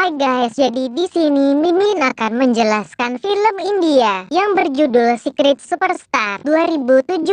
Hai guys, jadi di sini Mimin akan menjelaskan film India yang berjudul Secret Superstar 2017.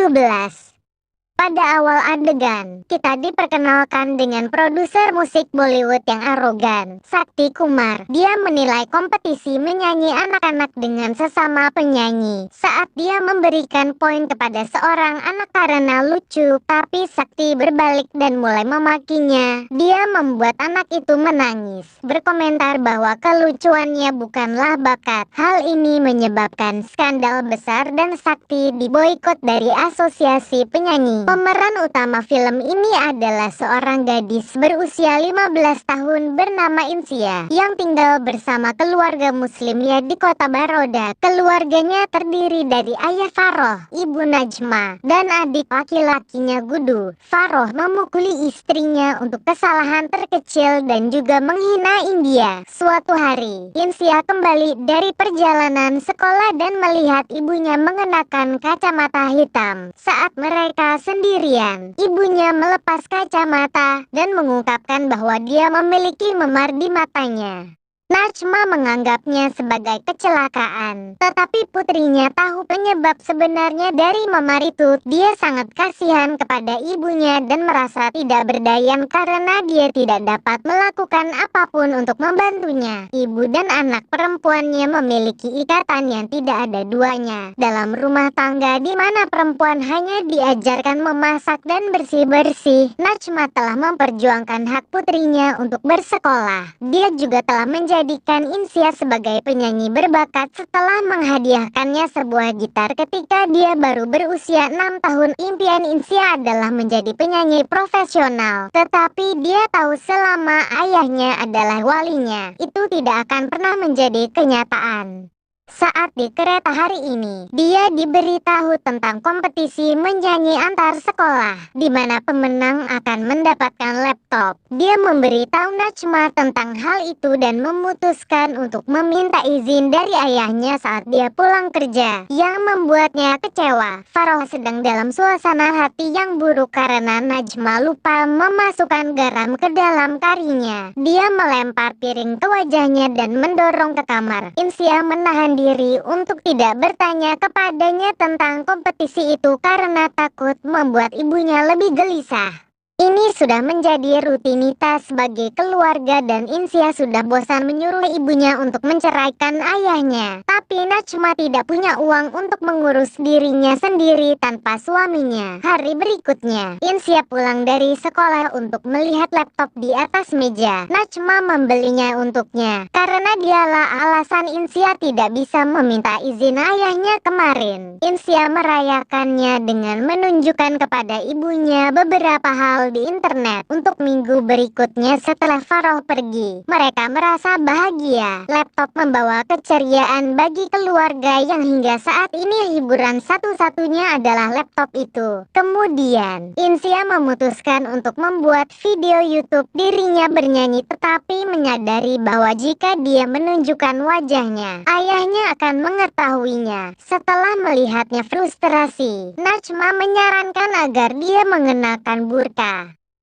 Pada awal adegan, kita diperkenalkan dengan produser musik Bollywood yang arogan, Sakti Kumar. Dia menilai kompetisi menyanyi anak-anak dengan sesama penyanyi. Saat dia memberikan poin kepada seorang anak karena lucu, tapi Sakti berbalik dan mulai memakinya. Dia membuat anak itu menangis, berkomentar bahwa kelucuannya bukanlah bakat. Hal ini menyebabkan skandal besar dan Sakti diboikot dari asosiasi penyanyi. Pemeran utama film ini adalah seorang gadis berusia 15 tahun bernama Insia yang tinggal bersama keluarga muslimnya di kota Baroda. Keluarganya terdiri dari ayah Faroh, ibu Najma, dan adik laki-lakinya Gudu. Faroh memukuli istrinya untuk kesalahan terkecil dan juga menghina India. Suatu hari, Insia kembali dari perjalanan sekolah dan melihat ibunya mengenakan kacamata hitam. Saat mereka sendirian, ibunya melepas kacamata dan mengungkapkan bahwa dia memiliki memar di matanya. Najma menganggapnya sebagai kecelakaan, tetapi putrinya tahu penyebab sebenarnya dari memar itu. Dia sangat kasihan kepada ibunya dan merasa tidak berdaya karena dia tidak dapat melakukan apapun untuk membantunya. Ibu dan anak perempuannya memiliki ikatan yang tidak ada duanya. Dalam rumah tangga di mana perempuan hanya diajarkan memasak dan bersih-bersih, Najma telah memperjuangkan hak putrinya untuk bersekolah. Dia juga telah menjadikan Insia sebagai penyanyi berbakat setelah menghadiahkannya sebuah gitar ketika dia baru berusia 6 tahun. Impian Insia adalah menjadi penyanyi profesional, tetapi dia tahu selama ayahnya adalah walinya, itu tidak akan pernah menjadi kenyataan. Saat di kereta hari ini, dia diberitahu tentang kompetisi menyanyi antar sekolah, di mana pemenang akan mendapatkan laptop. Dia memberitahu Najma tentang hal itu dan memutuskan untuk meminta izin dari ayahnya saat dia pulang kerja, yang membuatnya kecewa. Faroh sedang dalam suasana hati yang buruk karena Najma lupa memasukkan garam ke dalam karinya. Dia melempar piring ke wajahnya dan mendorong ke kamar. Insia menahan diri untuk tidak bertanya kepadanya tentang kompetisi itu karena takut membuat ibunya lebih gelisah. Ini sudah menjadi rutinitas sebagai keluarga dan Insia sudah bosan menyuruh ibunya untuk menceraikan ayahnya. Tapi Najma tidak punya uang untuk mengurus dirinya sendiri tanpa suaminya. Hari berikutnya, Insia pulang dari sekolah untuk melihat laptop di atas meja. Najma membelinya untuknya karena dialah alasan Insia tidak bisa meminta izin ayahnya kemarin. Insia merayakannya dengan menunjukkan kepada ibunya beberapa hal di internet. Untuk minggu berikutnya setelah Faroh pergi, mereka merasa bahagia. Laptop membawa keceriaan bagi keluarga yang hingga saat ini hiburan satu-satunya adalah laptop itu. Kemudian, Insia memutuskan untuk membuat video YouTube dirinya bernyanyi, tetapi menyadari bahwa jika dia menunjukkan wajahnya, ayahnya akan mengetahuinya. Setelah melihatnya frustrasi, Najma menyarankan agar dia mengenakan burka.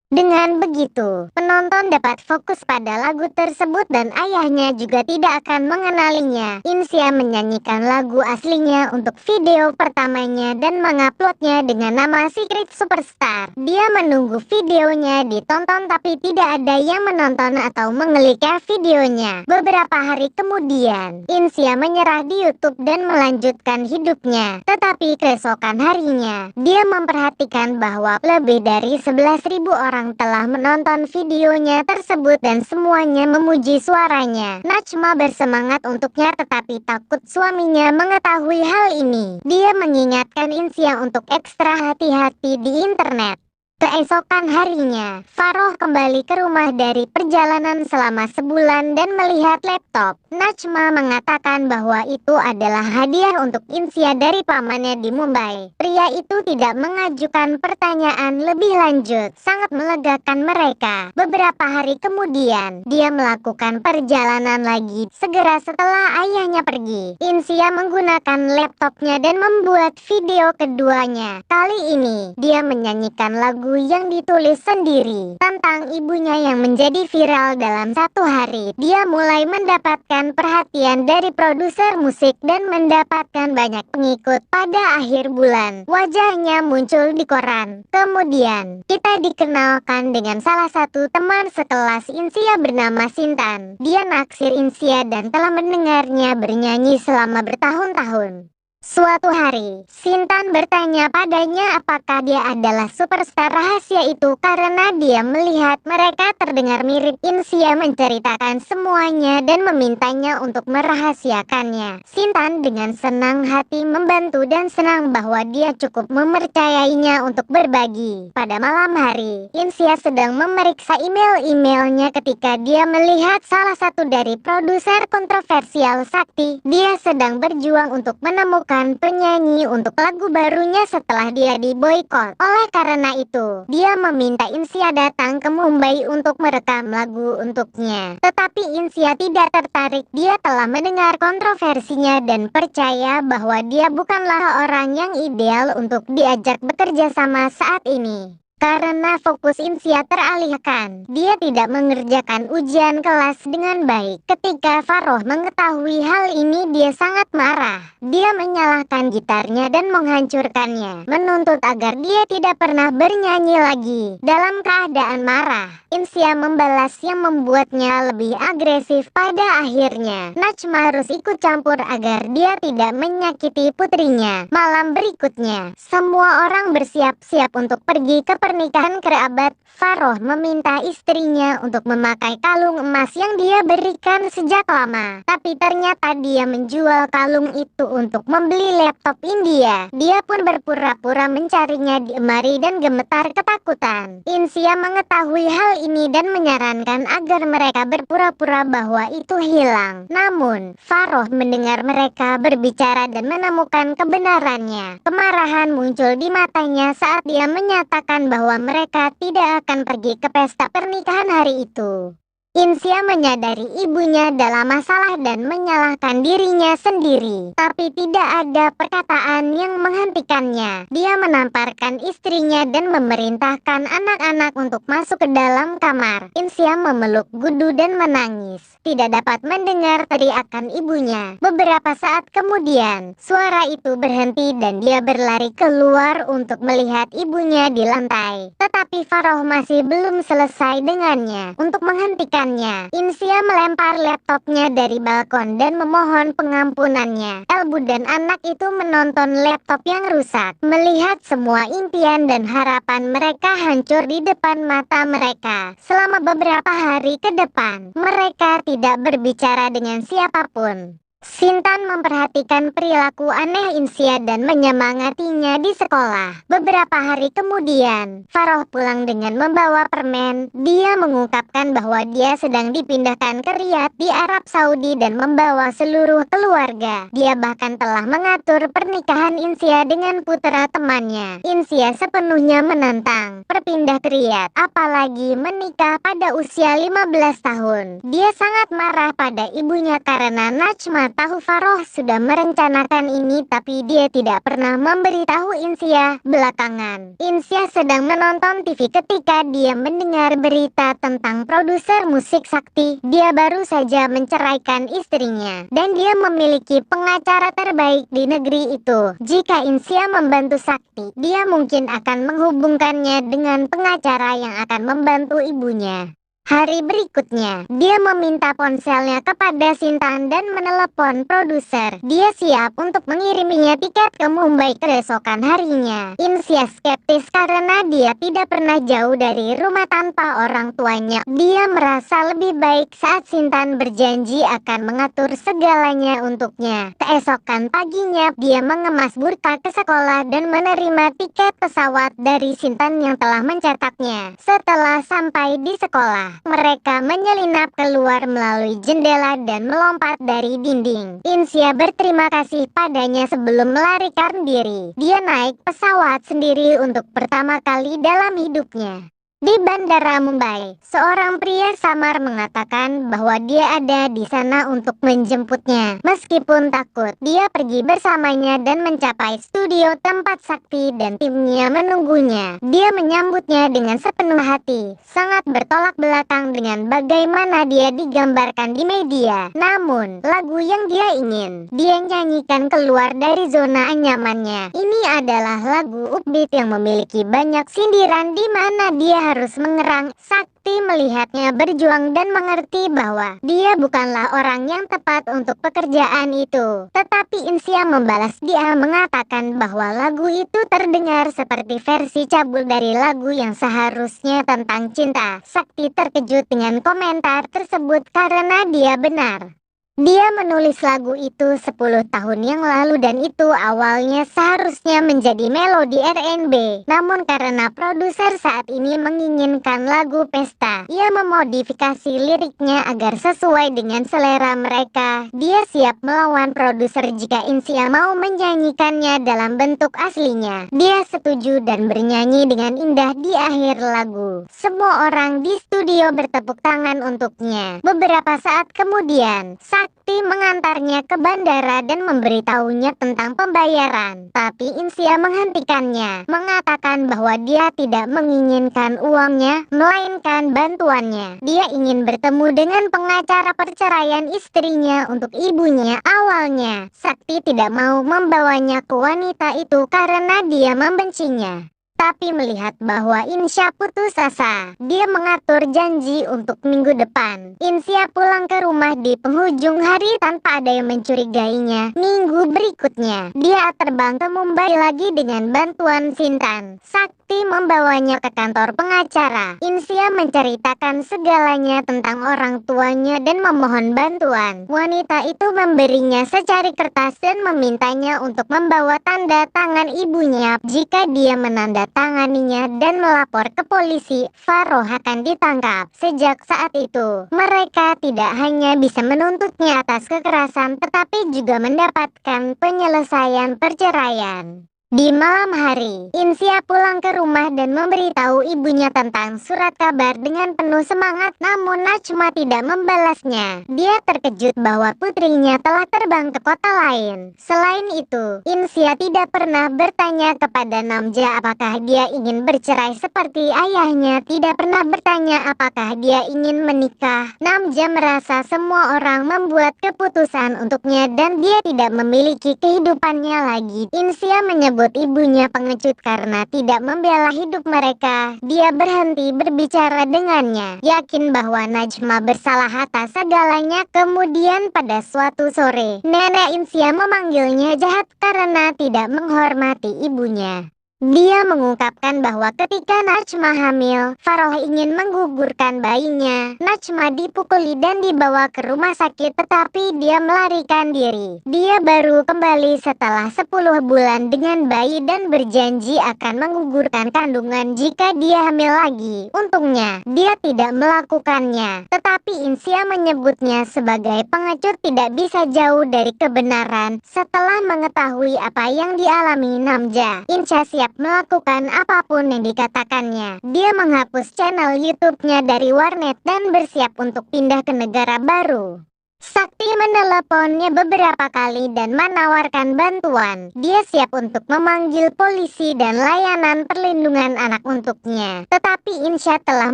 Dengan begitu, penonton dapat fokus pada lagu tersebut dan ayahnya juga tidak akan mengenalinya. Insia menyanyikan lagu aslinya untuk video pertamanya dan menguploadnya dengan nama Secret Superstar. Dia menunggu videonya ditonton tapi tidak ada yang menonton atau mengelik videonya. Beberapa hari kemudian, Insia menyerah di YouTube dan melanjutkan hidupnya. Tetapi keesokan harinya, dia memperhatikan bahwa lebih dari 11.000 orang telah menonton videonya tersebut dan semuanya memuji suaranya. Najma bersemangat untuknya tetapi takut suaminya mengetahui hal ini. Dia mengingatkan Insia untuk ekstra hati-hati di internet. Keesokan harinya, Faroh kembali ke rumah dari perjalanan selama sebulan dan melihat laptop. Najma mengatakan bahwa itu adalah hadiah untuk Insia dari pamannya di Mumbai. Pria itu tidak mengajukan pertanyaan lebih lanjut, sangat melegakan mereka. Beberapa hari kemudian, dia melakukan perjalanan lagi. Segera setelah ayahnya pergi, Insia menggunakan laptopnya dan membuat video keduanya. Kali ini, dia menyanyikan lagu lagu yang ditulis sendiri tentang ibunya yang menjadi viral dalam satu hari. Dia mulai mendapatkan perhatian dari produser musik dan mendapatkan banyak pengikut. Pada akhir bulan, wajahnya muncul di koran. Kemudian, kita dikenalkan dengan salah satu teman sekelas Insia bernama Sintan. Dia naksir Insia dan telah mendengarnya bernyanyi selama bertahun-tahun. Suatu hari, Sintan bertanya padanya apakah dia adalah superstar rahasia itu karena dia melihat mereka terdengar mirip. Insia menceritakan semuanya dan memintanya untuk merahasiakannya. Sintan dengan senang hati membantu dan senang bahwa dia cukup mempercayainya untuk berbagi. Pada malam hari, Insia sedang memeriksa email-emailnya ketika dia melihat salah satu dari produser kontroversial Sakti. Dia sedang berjuang untuk menemukan penyanyi untuk lagu barunya setelah dia diboikot. Oleh karena itu, dia meminta Insia datang ke Mumbai untuk merekam lagu untuknya. Tetapi Insia tidak tertarik. Dia telah mendengar kontroversinya dan percaya bahwa dia bukanlah orang yang ideal untuk diajak bekerja sama saat ini. Karena fokus Insia teralihkan, dia tidak mengerjakan ujian kelas dengan baik. Ketika Faroh mengetahui hal ini, dia sangat marah. Dia menyalahkan gitarnya dan menghancurkannya, menuntut agar dia tidak pernah bernyanyi lagi. Dalam keadaan marah, Insia membalas yang membuatnya lebih agresif. Pada akhirnya, Najma harus ikut campur agar dia tidak menyakiti putrinya. Malam berikutnya, semua orang bersiap-siap untuk pergi ke pernikahan kerabat. Faroh meminta istrinya untuk memakai kalung emas yang dia berikan sejak lama. Tapi ternyata dia menjual kalung itu untuk membeli laptop India. Dia pun berpura-pura mencarinya di lemari dan gemetar ketakutan. Insia mengetahui hal ini dan menyarankan agar mereka berpura-pura bahwa itu hilang. Namun, Faroh mendengar mereka berbicara dan menemukan kebenarannya. Kemarahan muncul di matanya saat dia menyatakan bahwa mereka tidak akan pergi ke pesta pernikahan hari itu. Insia menyadari ibunya dalam masalah dan menyalahkan dirinya sendiri. Tapi tidak ada perkataan yang menghentikannya. Dia menamparkan istrinya dan memerintahkan anak-anak untuk masuk ke dalam kamar. Insia memeluk Gudu dan menangis. Tidak dapat mendengar teriakan ibunya. Beberapa saat kemudian, suara itu berhenti dan dia berlari keluar untuk melihat ibunya di lantai. Tetapi Faroh masih belum selesai dengannya. Untuk menghentikan Insia melempar laptopnya dari balkon dan memohon pengampunannya. Elbu dan anak itu menonton laptop yang rusak. Melihat semua impian dan harapan mereka hancur di depan mata mereka. Selama beberapa hari ke depan, mereka tidak berbicara dengan siapapun. Sintan memperhatikan perilaku aneh Insia dan menyemangatinya di sekolah. Beberapa hari kemudian, Faroh pulang dengan membawa permen. Dia mengungkapkan bahwa dia sedang dipindahkan ke Riyadh di Arab Saudi dan membawa seluruh keluarga. Dia bahkan telah mengatur pernikahan Insia dengan putra temannya. Insia sepenuhnya menentang berpindah ke Riyadh, apalagi menikah pada usia 15 tahun. Dia sangat marah pada ibunya karena Najma tahu Faroh sudah merencanakan ini, tapi dia tidak pernah memberitahu Insia. Belakangan, Insia sedang menonton TV ketika dia mendengar berita tentang produser musik Sakti. Dia baru saja menceraikan istrinya dan dia memiliki pengacara terbaik di negeri itu. Jika Insia membantu Sakti, dia mungkin akan menghubungkannya dengan pengacara yang akan membantu ibunya. Hari berikutnya, dia meminta ponselnya kepada Sintan dan menelepon produser. Dia siap untuk mengiriminya tiket ke Mumbai keesokan harinya. Insia skeptis karena dia tidak pernah jauh dari rumah tanpa orang tuanya. Dia merasa lebih baik saat Sintan berjanji akan mengatur segalanya untuknya. Keesokan paginya, dia mengemas burka ke sekolah dan menerima tiket pesawat dari Sintan yang telah mencetaknya. Setelah sampai di sekolah, mereka menyelinap keluar melalui jendela dan melompat dari dinding. Insia berterima kasih padanya sebelum melarikan diri. Dia naik pesawat sendiri untuk pertama kali dalam hidupnya. Di Bandara Mumbai, seorang pria samar mengatakan bahwa dia ada di sana untuk menjemputnya. Meskipun takut, dia pergi bersamanya dan mencapai studio tempat Sakti dan timnya menunggunya. Dia menyambutnya dengan sepenuh hati, sangat bertolak belakang dengan bagaimana dia digambarkan di media. Namun, lagu yang dia ingin, dia nyanyikan keluar dari zona nyamannya. Ini adalah lagu upbeat yang memiliki banyak sindiran di mana dia harus mengerang. Sakti melihatnya berjuang dan mengerti bahwa dia bukanlah orang yang tepat untuk pekerjaan itu. Tetapi Insia membalas, dia mengatakan bahwa lagu itu terdengar seperti versi cabul dari lagu yang seharusnya tentang cinta. Sakti terkejut dengan komentar tersebut karena dia benar. Dia menulis lagu itu 10 tahun yang lalu dan itu awalnya seharusnya menjadi melodi R&B. Namun karena produser saat ini menginginkan lagu pesta, ia memodifikasi liriknya agar sesuai dengan selera mereka. Dia siap melawan produser jika Insia mau menyanyikannya dalam bentuk aslinya. Dia setuju dan bernyanyi dengan indah di akhir lagu. Semua orang di studio bertepuk tangan untuknya. Beberapa saat kemudian, Sakti mengantarnya ke bandara dan memberitahunya tentang pembayaran. Tapi Insia menghentikannya, mengatakan bahwa dia tidak menginginkan uangnya, melainkan bantuannya. Dia ingin bertemu dengan pengacara perceraian istrinya untuk ibunya. Awalnya, Sakti tidak mau membawanya ke wanita itu karena dia membencinya. Tapi melihat bahwa Insya putus asa, dia mengatur janji untuk minggu depan. Insya pulang ke rumah di penghujung hari tanpa ada yang mencurigainya. Minggu berikutnya, dia terbang ke Mumbai lagi dengan bantuan Sintan. Sakti membawanya ke kantor pengacara. Insya menceritakan segalanya tentang orang tuanya dan memohon bantuan. Wanita itu memberinya secari kertas dan memintanya untuk membawa tanda tangan ibunya. Jika dia menandatanganinya dan melapor ke polisi, Faroh akan ditangkap. Sejak saat itu, mereka tidak hanya bisa menuntutnya atas kekerasan, tetapi juga mendapatkan penyelesaian perceraian. Di malam hari, Insya pulang ke rumah dan memberitahu ibunya tentang surat kabar dengan penuh semangat, namun Najma tidak membalasnya. Dia terkejut bahwa putrinya telah terbang ke kota lain. Selain itu, Insya tidak pernah bertanya kepada Namja apakah dia ingin bercerai seperti ayahnya tidak pernah bertanya apakah dia ingin menikah. Namja merasa semua orang membuat keputusan untuknya dan dia tidak memiliki kehidupannya lagi. Insya menyebut ibunya pengecut karena tidak membela hidup mereka. Dia berhenti berbicara dengannya, yakin bahwa Najma bersalah atas segalanya. Kemudian pada suatu sore, nenek Insya memanggilnya jahat karena tidak menghormati ibunya. Dia mengungkapkan bahwa ketika Najma hamil, Faroh ingin menggugurkan bayinya. Najma dipukuli dan dibawa ke rumah sakit tetapi dia melarikan diri. Dia baru kembali setelah 10 bulan dengan bayi dan berjanji akan menggugurkan kandungan jika dia hamil lagi. Untungnya, dia tidak melakukannya. Tetapi Insya menyebutnya sebagai pengecut tidak bisa jauh dari kebenaran. Setelah mengetahui apa yang dialami Namja, Insya siap melakukan apapun yang dikatakannya. Dia menghapus channel YouTube-nya dari warnet dan bersiap untuk pindah ke negara baru. Sakti meneleponnya beberapa kali dan menawarkan bantuan. Dia siap untuk memanggil polisi dan layanan perlindungan anak untuknya. Tetapi Insya telah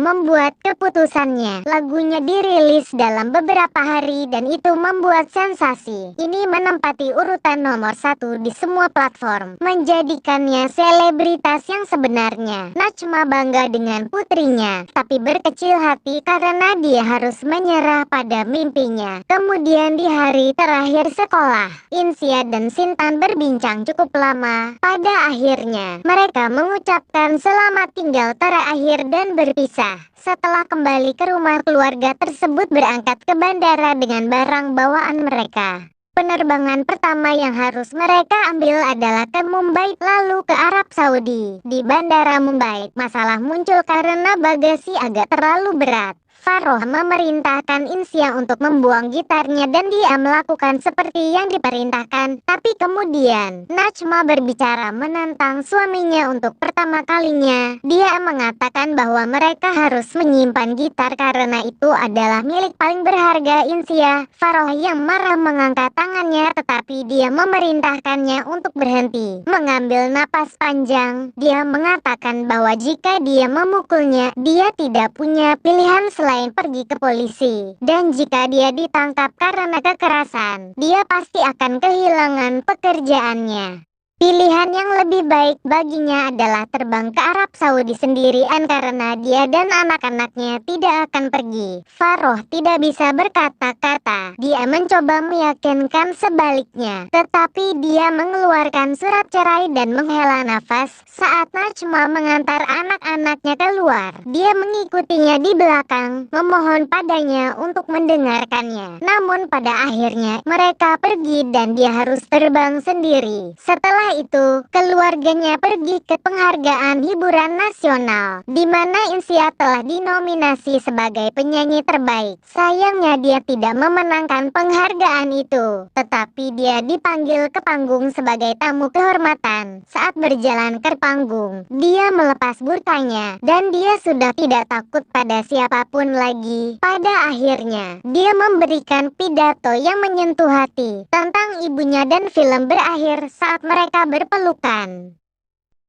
membuat keputusannya. Lagunya dirilis dalam beberapa hari dan itu membuat sensasi. Ini menempati urutan nomor 1 di semua platform, menjadikannya selebritas yang sebenarnya. Najma bangga dengan putrinya, tapi berkecil hati karena dia harus menyerah pada mimpinya. Kemudian di hari terakhir sekolah, Insya dan Sintan berbincang cukup lama. Pada akhirnya, mereka mengucapkan selamat tinggal terakhir dan berpisah. Setelah kembali ke rumah, keluarga tersebut berangkat ke bandara dengan barang bawaan mereka. Penerbangan pertama yang harus mereka ambil adalah ke Mumbai lalu ke Arab Saudi. Di bandara Mumbai, masalah muncul karena bagasi agak terlalu berat. Faroh memerintahkan Insia untuk membuang gitarnya dan dia melakukan seperti yang diperintahkan. Tapi kemudian, Najma berbicara menantang suaminya untuk pertama kalinya. Dia mengatakan bahwa mereka harus menyimpan gitar karena itu adalah milik paling berharga Insia. Faroh yang marah mengangkat tangannya tetapi dia memerintahkannya untuk berhenti. Mengambil napas panjang, dia mengatakan bahwa jika dia memukulnya, dia tidak punya pilihan selain pergi ke polisi. Dan jika dia ditangkap karena kekerasan, dia pasti akan kehilangan pekerjaannya. Pilihan yang lebih baik baginya adalah terbang ke Arab Saudi sendirian karena dia dan anak-anaknya tidak akan pergi. Faroh tidak bisa berkata-kata. Dia mencoba meyakinkan sebaliknya, tetapi dia mengeluarkan surat cerai dan menghela nafas. Saat Najma mengantar anak-anaknya keluar, dia mengikutinya di belakang, memohon padanya untuk mendengarkannya. Namun pada akhirnya mereka pergi dan dia harus terbang sendiri. Setelah itu, keluarganya pergi ke penghargaan hiburan nasional, di mana Insia telah dinominasi sebagai penyanyi terbaik. Sayangnya dia tidak memenangkan penghargaan itu, tetapi dia dipanggil ke panggung sebagai tamu kehormatan. Saat berjalan ke panggung, dia melepas burkanya, dan dia sudah tidak takut pada siapapun lagi. Pada akhirnya, dia memberikan pidato yang menyentuh hati tentang ibunya dan film berakhir saat mereka berpelukan.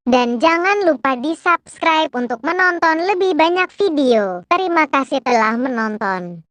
Dan jangan lupa di-subscribe untuk menonton lebih banyak video. Terima kasih telah menonton.